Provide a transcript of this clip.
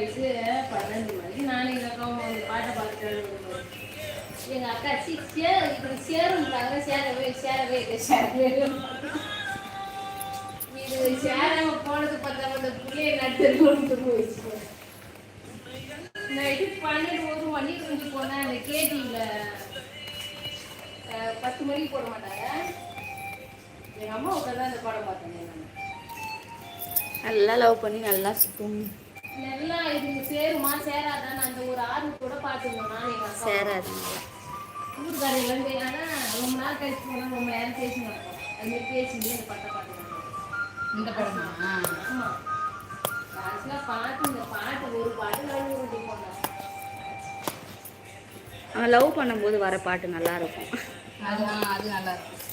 வயசு 12 மணிக்கு நானும் எங்கள் அக்காவும் வந்து பாட்டை பார்த்துட்டு எங்கள் அக்கா இப்படி சேரும்ன்றாங்க சேரவே இது சேராம போனது பார்த்தா அந்த பிள்ளைய நட்டு கொண்டு போயிடுச்சு. நைட்டு 12 மணிக்கு கொஞ்சம் போனேன். அந்த கேடியில் 10 மணிக்கு போட மாட்டாங்க. எங்கள் அம்மா உட்காந்து அந்த படம் பார்த்தேன். நல்லா லவ் பண்ணி நல்லா சுத்தும். நல்லா இதுக்கு சேருமா சேராதான்னு அந்த ஒரு ஆர்வம் கூட பார்த்துக்கணும். நான் எங்கள் அக்கா சேராது ஊருக்காரையிலேருந்து ஆனால் ரொம்ப நாள் கழிச்சு போனால் ரொம்ப நேரம் பேசி மாட்டோம். அதுமாதிரி பேசிட்டு இந்த பட்டை பார்த்துக்கணும். இந்த படமா? ஆமாம். கடைசியில் பாட்டு இந்த பாட்டு ஒரு பாட்டு லவ் பண்ணி போனேன். அவன் லவ் பண்ணும்போது வர பாட்டு நல்லா இருக்கும். அது நல்லா இருக்கும்.